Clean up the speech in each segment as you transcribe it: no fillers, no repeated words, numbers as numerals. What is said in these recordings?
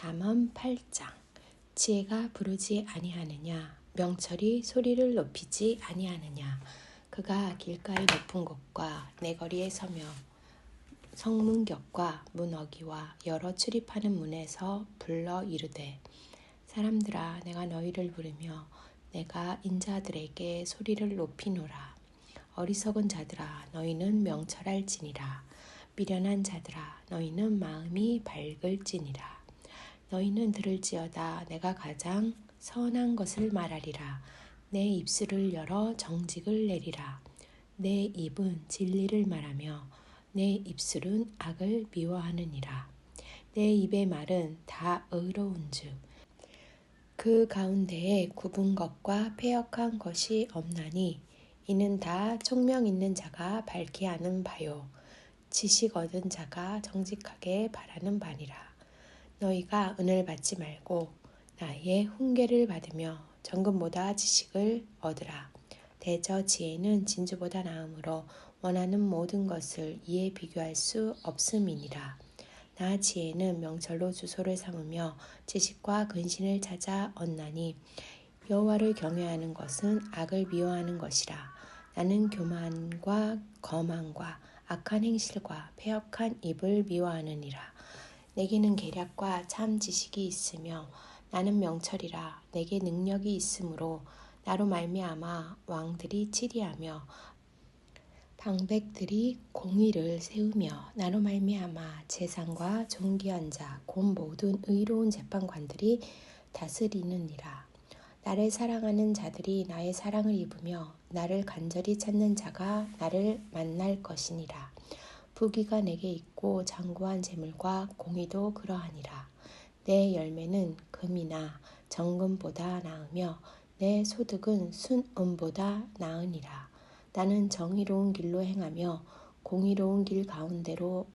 잠언 8장. 지혜가 부르지 아니하느냐, 명철이 소리를 높이지 아니하느냐. 그가 길가의 높은 곳과 내거리에 서며 성문 곁과 문 어기와 여러 출입하는 문에서 불러 이르되, 사람들아, 내가 너희를 부르며 내가 인자들에게 소리를 높이노라. 어리석은 자들아, 너희는 명철할지니라. 미련한 자들아, 너희는 마음이 밝을지니라. 너희는 들을지어다. 내가 가장 선한 것을 말하리라. 내 입술을 열어 정직을 내리라. 내 입은 진리를 말하며 내 입술은 악을 미워하느니라. 내 입의 말은 다 의로운즉 그 가운데에 굽은 것과 패역한 것이 없나니 이는 다 총명 있는 자가 밝히 아는 바요, 지식 얻은 자가 정직하게 바라는 바니라. 너희가 은을 받지 말고 나의 훈계를 받으며 정금보다 지식을 얻으라. 대저 지혜는 진주보다 나음으로 원하는 모든 것을 이에 비교할 수 없음이니라. 나 지혜는 명철로 주소를 삼으며 지식과 근신을 찾아 얻나니 여호와를 경외하는 것은 악을 미워하는 것이라. 나는 교만과 거만과 악한 행실과 패역한 입을 미워하느니라. 내게는 계략과 참 지식이 있으며 나는 명철이라. 내게 능력이 있으므로 나로 말미암아 왕들이 치리하며 방백들이 공의를 세우며 나로 말미암아 재상과 존귀한 자 곧 모든 의로운 재판관들이 다스리느니라. 나를 사랑하는 자들이 나의 사랑을 입으며 나를 간절히 찾는 자가 나를 만날 것이니라. 부귀가 내게 있고 장구한 재물과 공의도 그러하니라. 내 열매는 금이나 정금보다 나으며 내 소득은 순은보다 나으니라. 나는 정의로운 길로 행하며 공의로운 길 가운데로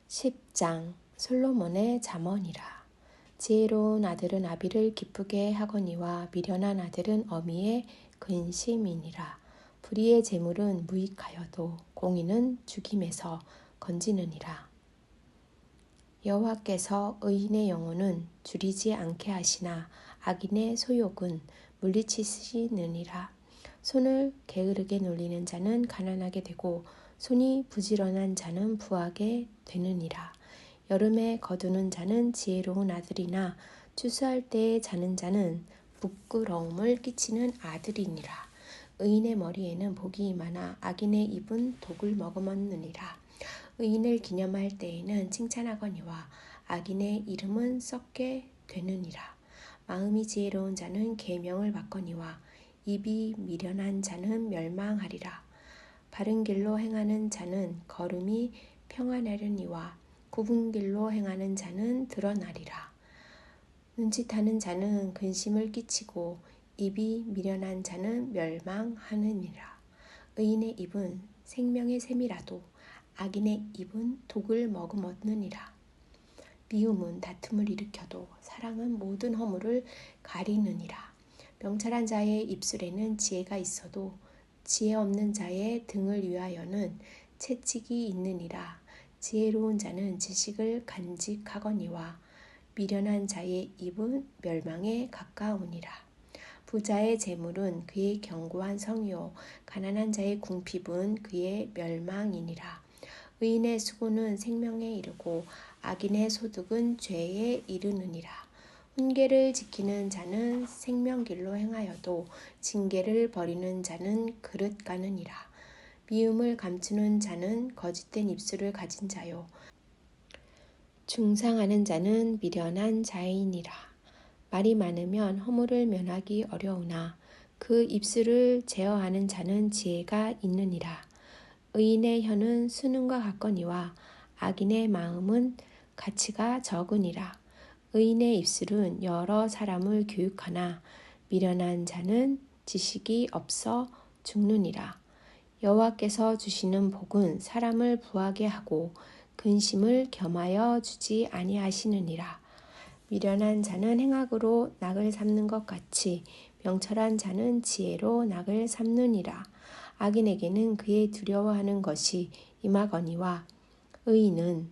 10장 솔로몬의 잠언이라. 지혜로운 아들은 아비를 기쁘게 하거니와 미련한 아들은 어미의 근심이니라. 불의의 재물은 무익하여도 공의는 죽임에서 건지느니라. 여호와께서 의인의 영혼은 줄이지 않게 하시나 악인의 소욕은 물리치시느니라. 손을 게으르게 놀리는 자는 가난하게 되고 손이 부지런한 자는 부하게 되느니라. 여름에 거두는 자는 지혜로운 아들이나 추수할 때에 자는 자는 부끄러움을 끼치는 아들이니라. 의인의 머리에는 복이 많아 악인의 입은 독을 머금었느니라. 의인을 기념할 때에는 칭찬하거니와 악인의 이름은 썩게 되느니라. 마음이 지혜로운 자는 계명을 받거니와 입이 미련한 자는 멸망하리라. 바른 길로 행하는 자는 걸음이 평안하려니와 굽은 길로 행하는 자는 드러나리라. 눈짓하는 자는 근심을 끼치고 입이 미련한 자는 멸망하느니라. 의인의 입은 생명의 샘이라도 악인의 입은 독을 머금었느니라. 미움은 다툼을 일으켜도 사랑은 모든 허물을 가리느니라. 명철한 자의 입술에는 지혜가 있어도 지혜 없는 자의 등을 위하여는 채찍이 있느니라. 지혜로운 자는 지식을 간직하거니와 미련한 자의 입은 멸망에 가까우니라. 부자의 재물은 그의 견고한 성이요 가난한 자의 궁핍은 그의 멸망이니라. 의인의 수고는 생명에 이르고 악인의 소득은 죄에 이르느니라. 훈계를 지키는 자는 생명길로 행하여도 징계를 버리는 자는 그릇 가느니라. 미움을 감추는 자는 거짓된 입술을 가진 자요 중상하는 자는 미련한 자이니라. 말이 많으면 허물을 면하기 어려우나 그 입술을 제어하는 자는 지혜가 있느니라. 의인의 혀는 수능과 같거니와 악인의 마음은 가치가 적으니라. 의인의 입술은 여러 사람을 교육하나 미련한 자는 지식이 없어 죽느니라. 여호와께서 주시는 복은 사람을 부하게 하고 근심을 겸하여 주지 아니하시느니라. 미련한 자는 행악으로 낙을 삼는 것 같이 명철한 자는 지혜로 낙을 삼느니라. 악인에게는 그의 두려워하는 것이 임하거니와 의인은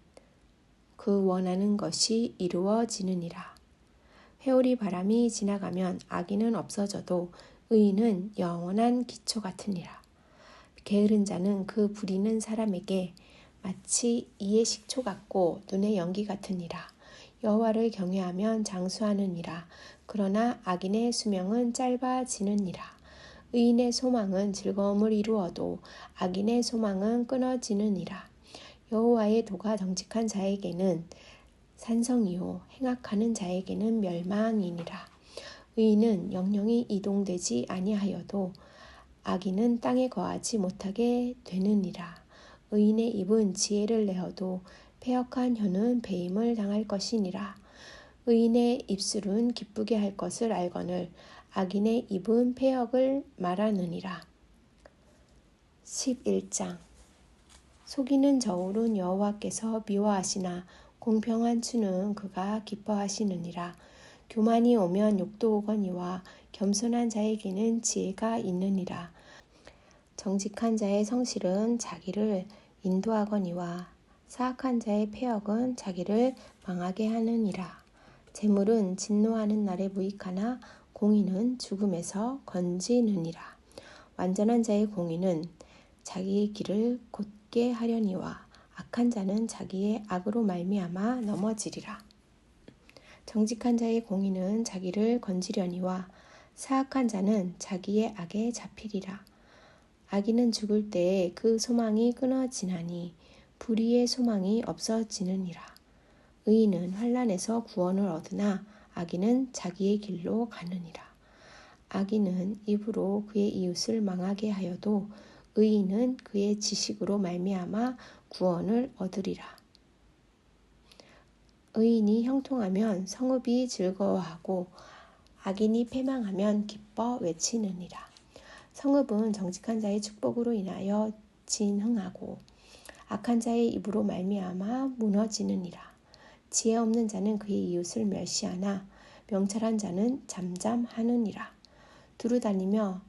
그 원하는 것이 이루어지느니라. 회오리 바람이 지나가면 악인은 없어져도 의인은 영원한 기초 같으니라. 게으른 자는 그 부리는 사람에게 마치 이의 식초 같고 눈의 연기 같으니라. 여호와를 경외하면 장수하느니라. 그러나 악인의 수명은 짧아지느니라. 의인의 소망은 즐거움을 이루어도 악인의 소망은 끊어지느니라. 여호와의 도가 정직한 자에게는 산성이요 행악하는 자에게는 멸망이니라. 의인은 영영이 이동되지 아니하여도 악인은 땅에 거하지 못하게 되느니라. 의인의 입은 지혜를 내어도 패역한 혀는 배임을 당할 것이니라. 의인의 입술은 기쁘게 할 것을 알거늘 악인의 입은 패역을 말하느니라. 11장 속이는 저울은 여호와께서 미워하시나 공평한 추는 그가 기뻐하시느니라. 교만이 오면 욕도 오거니와 겸손한 자에게는 지혜가 있느니라. 정직한 자의 성실은 자기를 인도하거니와 사악한 자의 패역은 자기를 망하게 하느니라. 재물은 진노하는 날에 무익하나 공의는 죽음에서 건지느니라. 완전한 자의 공의는 자기의 길을 곧게 하려니와 악한 자는 자기의 악으로 말미암아 넘어지리라. 정직한 자의 공의는 자기를 건지려니와 사악한 자는 자기의 악에 잡히리라. 악인은 죽을 때에 그 소망이 끊어지나니 불의의 소망이 없어지느니라. 의인은 환난에서 구원을 얻으나 악인은 자기의 길로 가느니라. 악인은 입으로 그의 이웃을 망하게 하여도 의인은 그의 지식으로 말미암아 구원을 얻으리라. 의인이 형통하면 성읍이 즐거워하고 악인이 패망하면 기뻐 외치느니라. 성읍은 정직한 자의 축복으로 인하여 진흥하고 악한 자의 입으로 말미암아 무너지느니라. 지혜 없는 자는 그의 이웃을 멸시하나 명철한 자는 잠잠하느니라. 두루다니며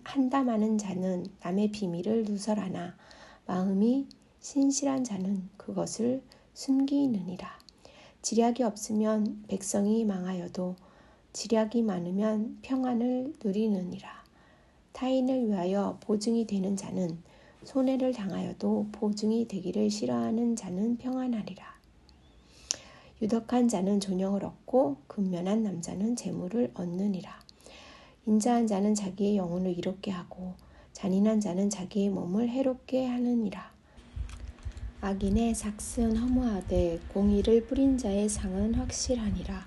한담하는 자는 남의 비밀을 누설하나 마음이 신실한 자는 그것을 숨기느니라. 지략이 없으면 백성이 망하여도 지략이 많으면 평안을 누리느니라. 타인을 위하여 보증이 되는 자는 손해를 당하여도 보증이 되기를 싫어하는 자는 평안하리라. 유덕한 자는 존영을 얻고 근면한 남자는 재물을 얻느니라. 인자한 자는 자기의 영혼을 이롭게 하고 잔인한 자는 자기의 몸을 해롭게 하느니라. 악인의 삭은 허무하되 공의를 뿌린 자의 상은 확실하니라.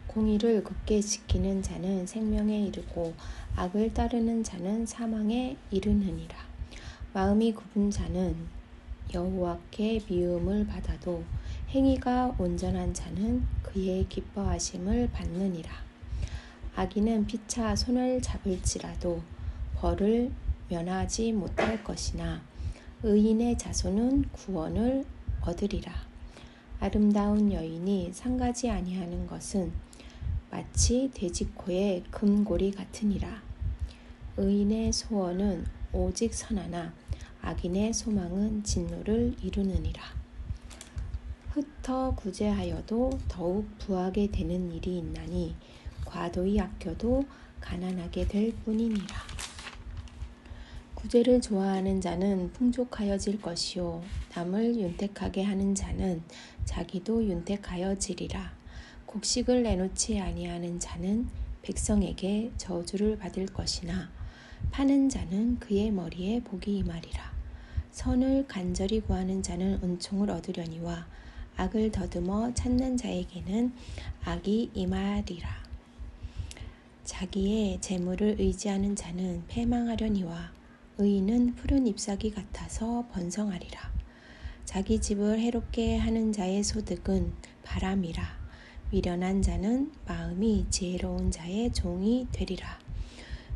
공의를 굳게 지키는 자는 생명에 이르고 악을 따르는 자는 사망에 이르느니라. 마음이 굽은 자는 여호와께 미움을 받아도 행위가 온전한 자는 그의 기뻐하심을 받느니라. 악인은 피차 손을 잡을지라도 벌을 면하지 못할 것이나 의인의 자손은 구원을 얻으리라. 아름다운 여인이 상가지 아니하는 것은 마치 돼지코의 금고리 같으니라. 의인의 소원은 오직 선하나 악인의 소망은 진노를 이루느니라. 흩어 구제하여도 더욱 부하게 되는 일이 있나니 과도히 아껴도 가난하게 될 뿐이니라. 구제를 좋아하는 자는 풍족하여질 것이요 남을 윤택하게 하는 자는 자기도 윤택하여지리라. 곡식을 내놓지 아니하는 자는 백성에게 저주를 받을 것이나 파는 자는 그의 머리에 복이 임하리라. 선을 간절히 구하는 자는 은총을 얻으려니와 악을 더듬어 찾는 자에게는 악이 임하리라. 자기의 재물을 의지하는 자는 패망하려니와 의인은 푸른 잎사귀 같아서 번성하리라. 자기 집을 해롭게 하는 자의 소득은 바람이라. 미련한 자는 마음이 지혜로운 자의 종이 되리라.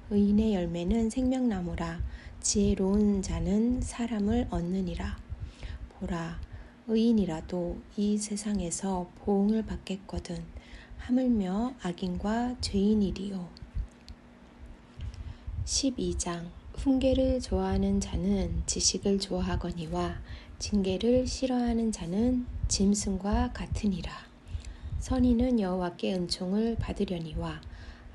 의인의 열매는 생명나무라. 지혜로운 자는 사람을 얻느니라. 보라, 의인이라도 이 세상에서 보응을 받겠거든 하물며 악인과 죄인이리요. 12장 훈계를 좋아하는 자는 지식을 좋아하거니와 징계를 싫어하는 자는 짐승과 같으니라. 선인은 여호와께 은총을 받으려니와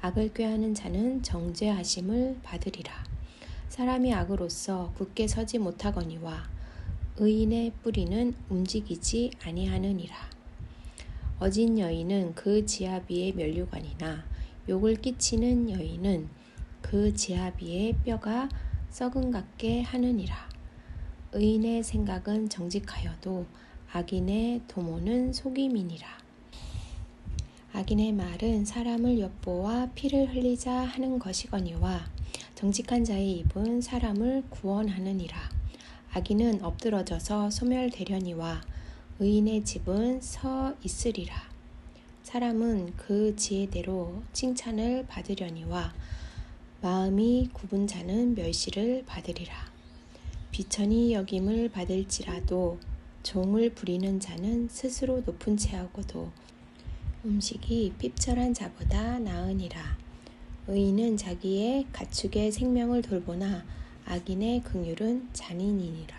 악을 꾀하는 자는 정죄하심을 받으리라. 사람이 악으로서 굳게 서지 못하거니와 의인의 뿌리는 움직이지 아니하느니라. 어진 여인은 그 지아비의 면류관이나 욕을 끼치는 여인은 그 지아비의 뼈가 썩은 같게 하느니라. 의인의 생각은 정직하여도 악인의 도모는 속임이니라. 악인의 말은 사람을 엿보아 피를 흘리자 하는 것이거니와 정직한 자의 입은 사람을 구원하느니라. 악인은 엎드러져서 소멸되려니와 의인의 집은 서 있으리라. 사람은 그 지혜대로 칭찬을 받으려니와 마음이 굽은 자는 멸시를 받으리라. 비천히 여김을 받을지라도 종을 부리는 자는 스스로 높은 채하고도 음식이 핍절한 자보다 나으니라. 의인은 자기의 가축의 생명을 돌보나 악인의 긍휼은 잔인이니라.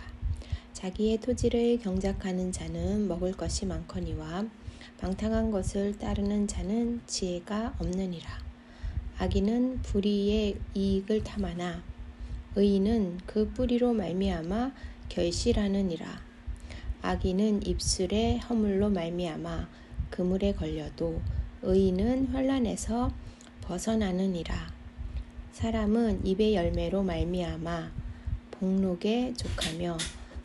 자기의 토지를 경작하는 자는 먹을 것이 많거니와 방탕한 것을 따르는 자는 지혜가 없느니라. 악인은 불의의 이익을 탐하나 의인은 그 뿌리로 말미암아 결실하느니라. 악인은 입술의 허물로 말미암아 그물에 걸려도 의인은 환난에서 벗어나느니라. 사람은 입의 열매로 말미암아 복록에 족하며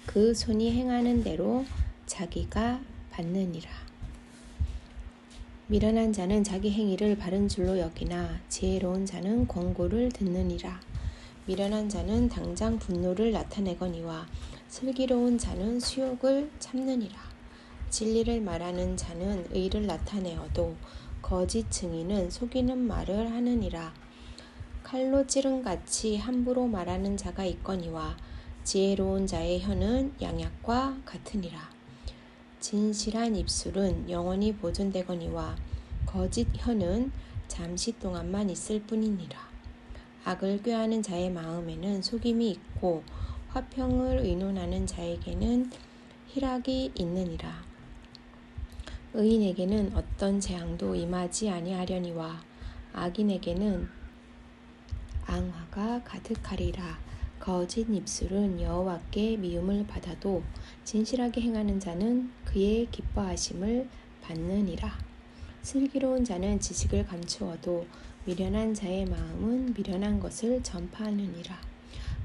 그 손이 행하는 대로 자기가 받느니라. 미련한 자는 자기 행위를 바른 줄로 여기나 지혜로운 자는 권고를 듣느니라. 미련한 자는 당장 분노를 나타내거니와 슬기로운 자는 수욕을 참느니라. 진리를 말하는 자는 의를 나타내어도 거짓 증인은 속이는 말을 하느니라. 칼로 찌른같이 함부로 말하는 자가 있거니와 지혜로운 자의 혀는 양약과 같으니라. 진실한 입술은 영원히 보존되거니와 거짓 혀는 잠시 동안만 있을 뿐이니라. 악을 꾀하는 자의 마음에는 속임이 있고 화평을 의논하는 자에게는 희락이 있느니라. 의인에게는 어떤 재앙도 임하지 아니하려니와 악인에게는 앙화가 가득하리라. 거짓 입술은 여호와께 미움을 받아도 진실하게 행하는 자는 그의 기뻐하심을 받느니라. 슬기로운 자는 지식을 감추어도 미련한 자의 마음은 미련한 것을 전파하느니라.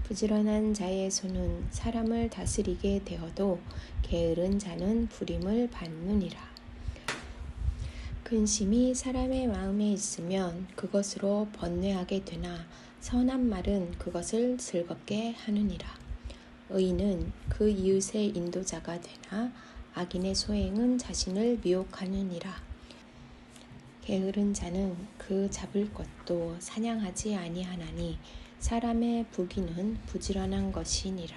부지런한 자의 손은 사람을 다스리게 되어도 게으른 자는 부림을 받느니라. 근심이 사람의 마음에 있으면 그것으로 번뇌하게 되나 선한 말은 그것을 즐겁게 하느니라. 의인은 그 이웃의 인도자가 되나 악인의 소행은 자신을 미혹하느니라. 게으른 자는 그 잡을 것도 사냥하지 아니하나니 사람의 부귀는 부지런한 것이니라.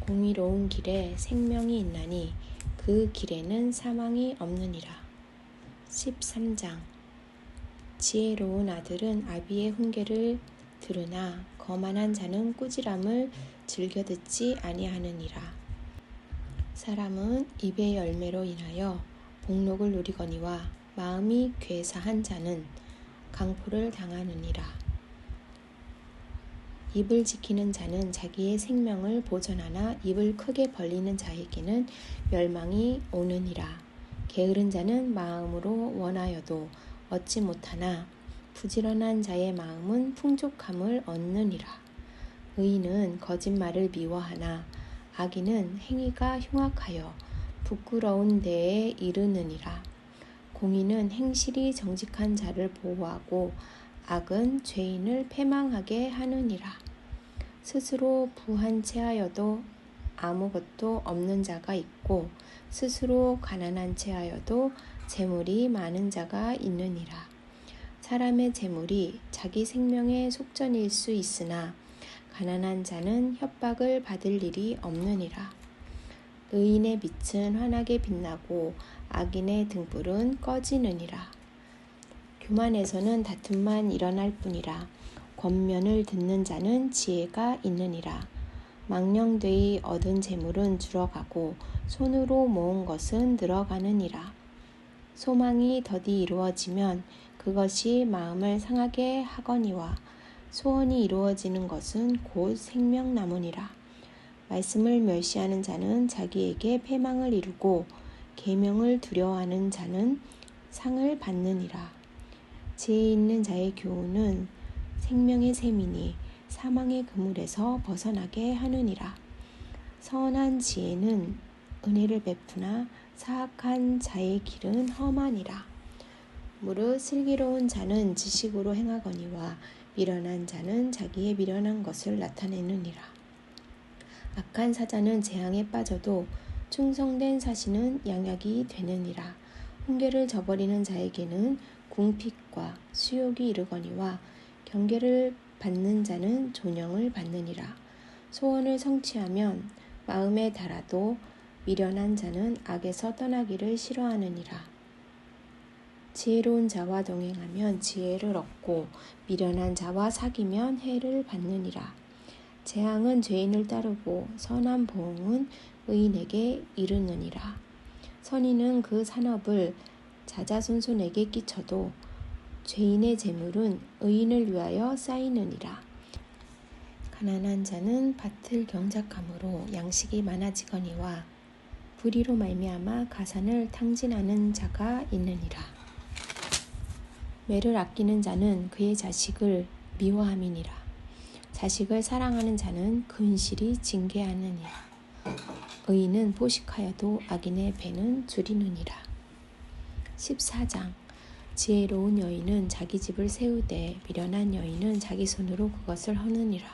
공의로운 길에 생명이 있나니 그 길에는 사망이 없느니라. 13장. 지혜로운 아들은 아비의 훈계를 들으나 거만한 자는 꾸지람을 즐겨 듣지 아니하느니라. 사람은 입의 열매로 인하여 복록을 누리거니와 마음이 괴사한 자는 강포를 당하느니라. 입을 지키는 자는 자기의 생명을 보전하나 입을 크게 벌리는 자에게는 멸망이 오느니라. 게으른 자는 마음으로 원하여도 얻지 못하나 부지런한 자의 마음은 풍족함을 얻느니라. 의인은 거짓말을 미워하나 악인은 행위가 흉악하여 부끄러운 데에 이르느니라. 공의는 행실이 정직한 자를 보호하고 악은 죄인을 패망하게 하느니라. 스스로 부한 채하여도 아무것도 없는 자가 있고 스스로 가난한 채하여도 재물이 많은 자가 있느니라. 사람의 재물이 자기 생명의 속전일 수 있으나 가난한 자는 협박을 받을 일이 없느니라. 의인의 빛은 환하게 빛나고 악인의 등불은 꺼지느니라. 교만에서는 다툼만 일어날 뿐이라. 권면을 듣는 자는 지혜가 있느니라. 망령되이 얻은 재물은 줄어가고 손으로 모은 것은 늘어가느니라. 소망이 더디 이루어지면 그것이 마음을 상하게 하거니와 소원이 이루어지는 것은 곧 생명나무니라. 말씀을 멸시하는 자는 자기에게 패망을 이루고 계명을 두려워하는 자는 상을 받느니라. 지혜 있는 자의 교훈은 생명의 샘이니 사망의 그물에서 벗어나게 하느니라. 선한 지혜는 은혜를 베푸나 사악한 자의 길은 험하니라. 무릇 슬기로운 자는 지식으로 행하거니와 미련한 자는 자기의 미련한 것을 나타내느니라. 악한 사자는 재앙에 빠져도 충성된 사신은 양약이 되느니라. 훈계를 저버리는 자에게는 궁핍과 수욕이 이르거니와 경계를 받는 자는 존영을 받느니라. 소원을 성취하면 마음에 달아도 미련한 자는 악에서 떠나기를 싫어하느니라. 지혜로운 자와 동행하면 지혜를 얻고 미련한 자와 사귀면 해를 받느니라. 재앙은 죄인을 따르고 선한 보응은 의인에게 이르느니라. 선인은 그 산업을 자자손손에게 끼쳐도 죄인의 재물은 의인을 위하여 쌓이느니라. 가난한 자는 밭을 경작함으로 양식이 많아지거니와 불의로 말미암아 가산을 탕진하는 자가 있느니라. 매를 아끼는 자는 그의 자식을 미워함이니라. 자식을 사랑하는 자는 근실이 징계하느니라. 의인은 포식하여도 악인의 배는 줄이느니라. 14장. 지혜로운 여인은 자기 집을 세우되 미련한 여인은 자기 손으로 그것을 허느니라.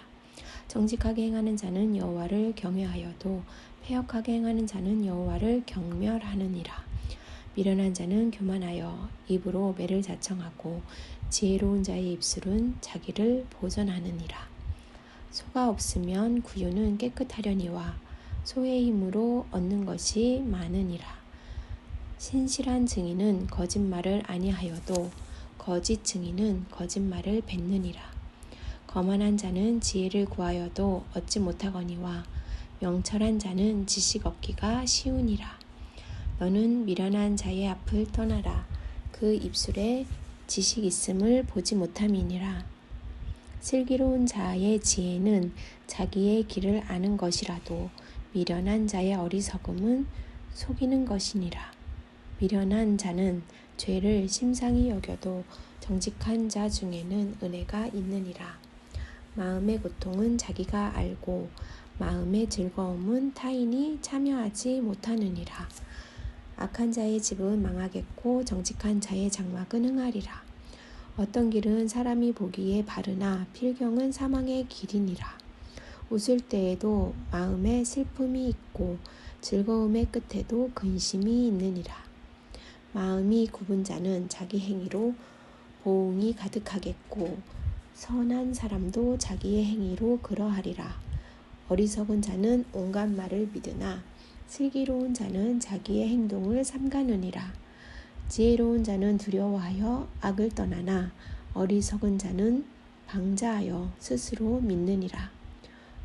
정직하게 행하는 자는 여호와를 경외하여도 패역하게 행하는 자는 여호와를 경멸하느니라. 미련한 자는 교만하여 입으로 매를 자청하고 지혜로운 자의 입술은 자기를 보전하느니라. 소가 없으면 구유는 깨끗하려니와 소의 힘으로 얻는 것이 많으니라. 신실한 증인은 거짓말을 아니하여도 거짓 증인은 거짓말을 뱉느니라. 거만한 자는 지혜를 구하여도 얻지 못하거니와 명철한 자는 지식 얻기가 쉬우니라. 너는 미련한 자의 앞을 떠나라. 그 입술에 지식 있음을 보지 못함이니라. 슬기로운 자의 지혜는 자기의 길을 아는 것이라도 미련한 자의 어리석음은 속이는 것이니라. 미련한 자는 죄를 심상히 여겨도 정직한 자 중에는 은혜가 있느니라. 마음의 고통은 자기가 알고 마음의 즐거움은 타인이 참여하지 못하느니라. 악한 자의 집은 망하겠고 정직한 자의 장막은 흥하리라. 어떤 길은 사람이 보기에 바르나 필경은 사망의 길이니라. 웃을 때에도 마음에 슬픔이 있고 즐거움의 끝에도 근심이 있느니라. 마음이 굽은 자는 자기 행위로 보응이 가득하겠고 선한 사람도 자기의 행위로 그러하리라. 어리석은 자는 온갖 말을 믿으나 슬기로운 자는 자기의 행동을 삼가느니라. 지혜로운 자는 두려워하여 악을 떠나나 어리석은 자는 방자하여 스스로 믿느니라.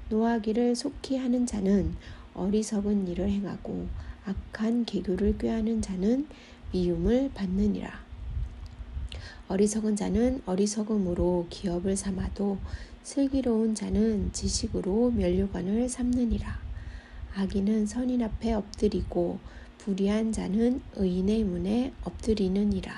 노하기를 속히 하는 자는 어리석은 일을 행하고 악한 계교를 꾀하는 자는 미움을 받느니라. 어리석은 자는 어리석음으로 기업을 삼아도 슬기로운 자는 지식으로 면류관을 삼느니라. 악인은 선인 앞에 엎드리고 불의한 자는 의인의 문에 엎드리느니라.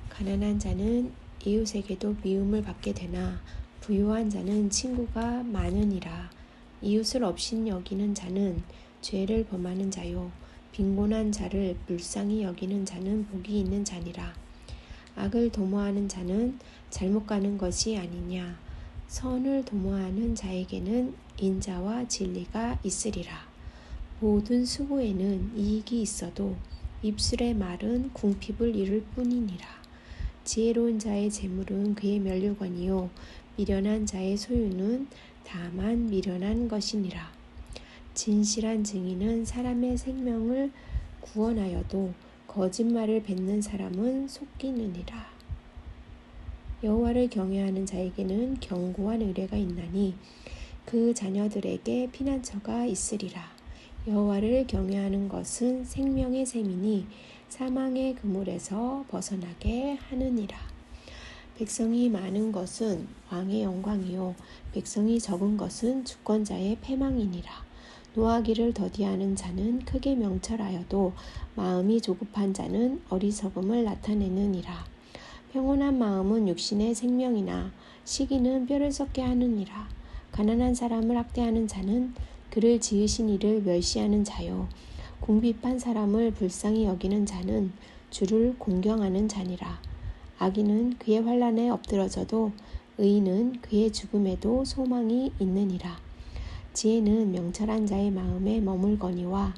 가난한 자는 이웃에게도 미움을 받게 되나 부유한 자는 친구가 많으니라. 이웃을 업신 여기는 자는 죄를 범하는 자요 빈곤한 자를 불쌍히 여기는 자는 복이 있는 자니라. 악을 도모하는 자는 잘못 가는 것이 아니냐. 선을 도모하는 자에게는 인자와 진리가 있으리라. 모든 수고에는 이익이 있어도 입술의 말은 궁핍을 이룰 뿐이니라. 지혜로운 자의 재물은 그의 면류관이요 미련한 자의 소유는 다만 미련한 것이니라. 진실한 증인은 사람의 생명을 구원하여도 거짓말을 뱉는 사람은 속이느니라. 여호와를 경외하는 자에게는 견고한 의뢰가 있나니 그 자녀들에게 피난처가 있으리라. 여호와를 경외하는 것은 생명의 셈이니 사망의 그물에서 벗어나게 하느니라. 백성이 많은 것은 왕의 영광이요 백성이 적은 것은 주권자의 패망이니라. 노하기를 더디하는 자는 크게 명철하여도 마음이 조급한 자는 어리석음을 나타내느니라. 평온한 마음은 육신의 생명이나 시기는 뼈를 썩게 하느니라. 가난한 사람을 학대하는 자는 그를 지으신 이를 멸시하는 자요 궁핍한 사람을 불쌍히 여기는 자는 주를 공경하는 자니라. 악인은 그의 환난에 엎드러져도 의인은 그의 죽음에도 소망이 있느니라. 지혜는 명철한 자의 마음에 머물거니와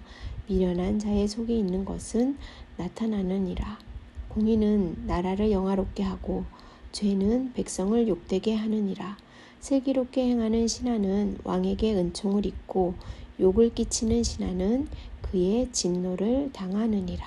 미련한 자의 속에 있는 것은 나타나느니라. 공의는 나라를 영화롭게 하고 죄는 백성을 욕되게 하느니라. 슬기롭게 행하는 신하는 왕에게 은총을 입고 욕을 끼치는 신하는 그의 진노를 당하느니라.